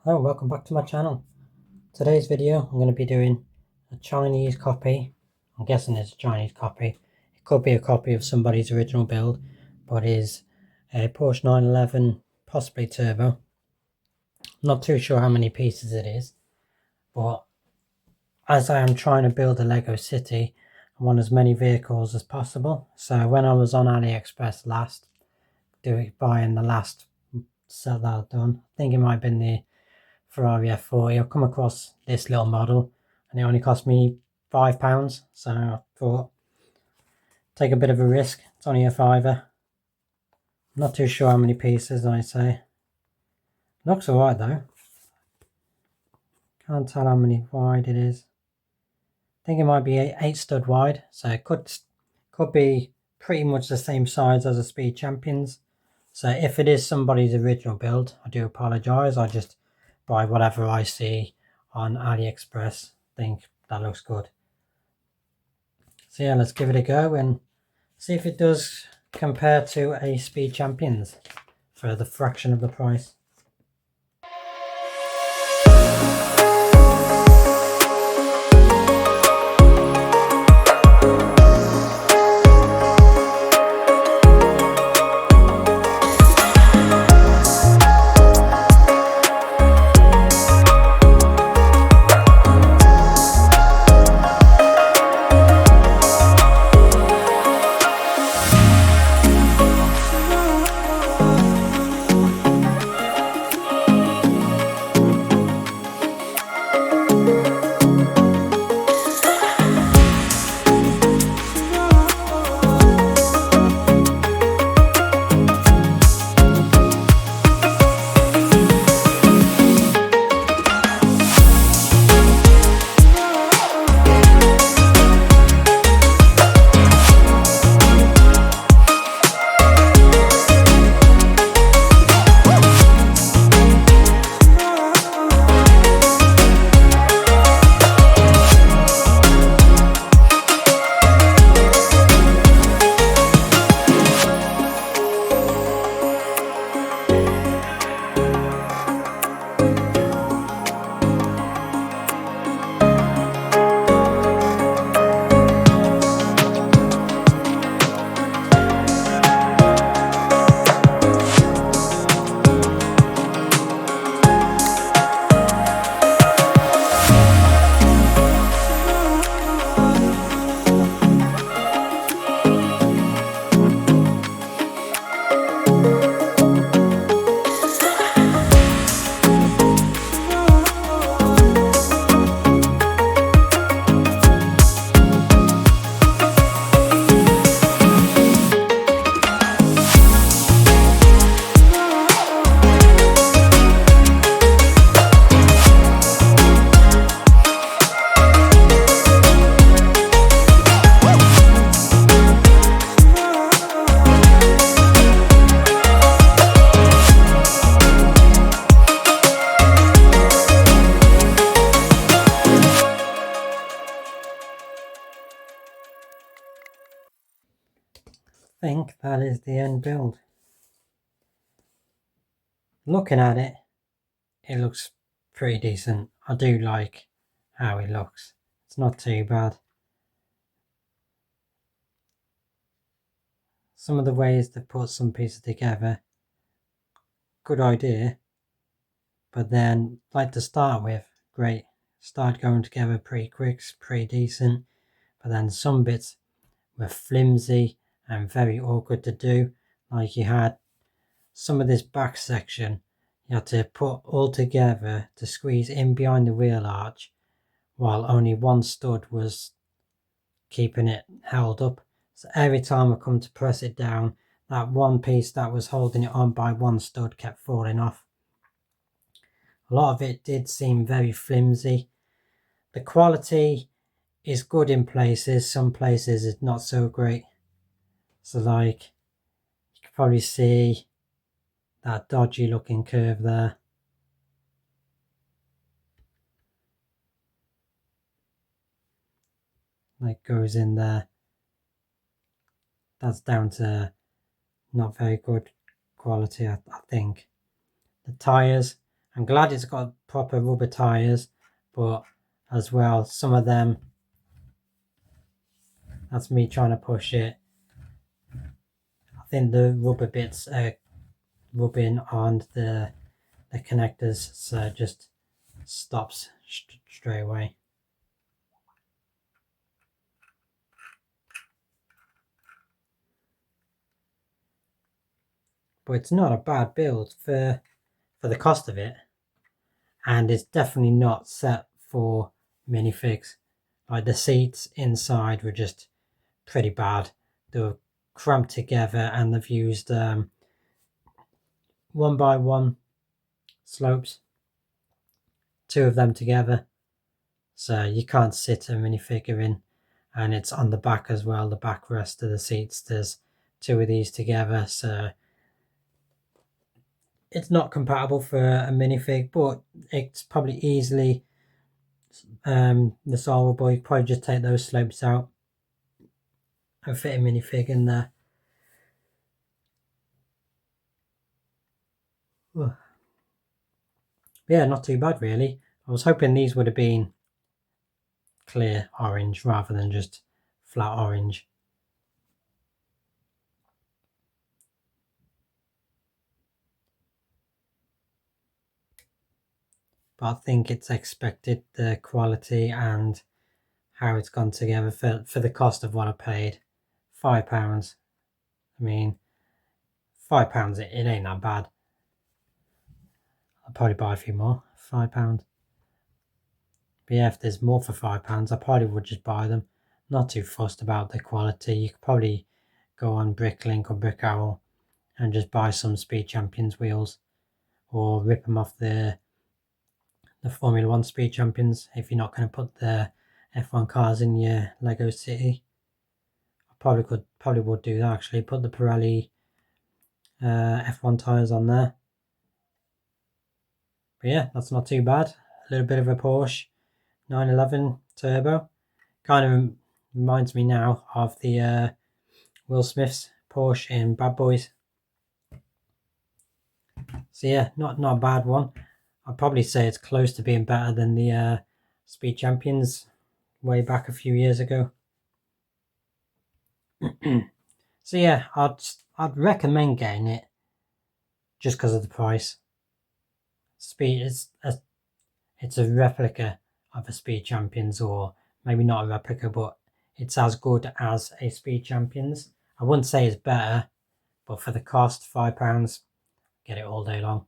Hello, welcome back to my channel. Today's video I'm going to be doing a Chinese copy. I'm guessing it's a Chinese copy. It could be a copy of somebody's original build, but is a Porsche 911, possibly turbo. Not too sure how many pieces it is, but as I am trying to build a Lego city, I want as many vehicles as possible. So when I was on AliExpress last, buying the last set that I've done, I think it might have been the Ferrari F40, I've come across this little model and it only cost me £5, so I thought take a bit of a risk. It's only a fiver. I'm not too sure how many pieces, I say. Looks alright though. Can't tell how many wide it is. I think it might be 8 stud wide, so it could be pretty much the same size as a Speed Champions. So if it is somebody's original build, I do apologise. I just buy whatever I see on AliExpress. Think that looks good. So yeah, let's give it a go and see if it does compare to a Speed Champions for the fraction of the price. I think that is the end build. Looking at it, it looks pretty decent. I do like how it looks. It's not too bad. Some of the ways to put some pieces together, good idea. But then, like to start with, great. Start going together pretty quick, pretty decent. But then some bits were flimsy and very awkward to do. Like you had some of this back section, you had to put all together to squeeze in behind the wheel arch, while only one stud was keeping it held up. So every time I come to press it down, that one piece that was holding it on by one stud kept falling off. A lot of it did seem very flimsy. The quality is good in places, some places it's not so great. So like, you can probably see that dodgy looking curve there. Like goes in there. That's down to not very good quality, I think. The tyres I'm glad it's got proper rubber tyres, but as well, some of them, that's me trying to push it. I think the rubber bits are rubbing on the connectors, so it just stops straight away. But it's not a bad build for the cost of it, and it's definitely not set for minifigs. Like, the seats inside were just pretty bad. They were cramped together, and they've used 1x1 slopes, 2 of them together, so you can't sit a minifigure in. And it's on the back as well, the backrest of the seats, there's 2 of these together, so it's not compatible for a minifig, but it's probably easily resolvable. You probably just take those slopes out and fit a minifig in there. Yeah, not too bad really. I was hoping these would have been clear orange rather than just flat orange. But I think it's expected, the quality and how it's gone together for the cost of what I paid. £5. I mean, £5, it ain't that bad. I'll probably buy a few more. £5. But yeah, if there's more for £5, I probably would just buy them. Not too fussed about the quality. You could probably go on Bricklink or Brick Owl and just buy some Speed Champions wheels, or rip them off the Formula 1 Speed Champions if you're not going to put the F1 cars in your Lego City. I probably would do that actually. Put the Pirelli F1 tyres on there. But yeah, that's not too bad. A little bit of a Porsche 911 turbo. Kind of reminds me now of the Will Smith's Porsche in Bad Boys. So yeah, not a bad one. I'd probably say it's close to being better than the Speed Champions way back a few years ago. So yeah, I'd recommend getting it just because of the price. Speed, it's a replica of a Speed Champions, or maybe not a replica, but it's as good as a Speed Champions. I wouldn't say it's better, but for the cost, £5, get it all day long.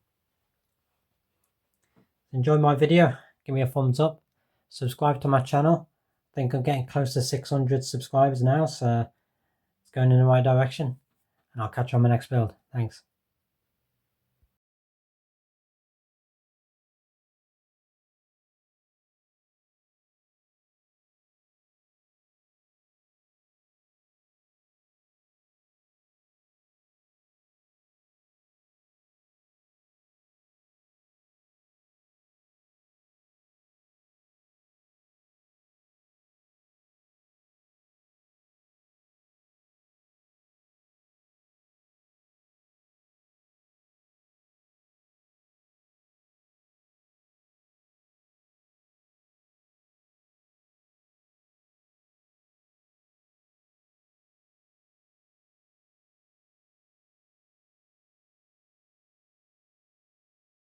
Enjoy my video, give me a thumbs up, subscribe to my channel. I think I'm getting close to 600 subscribers now, so it's going in the right direction. And I'll catch you on my next build. Thanks.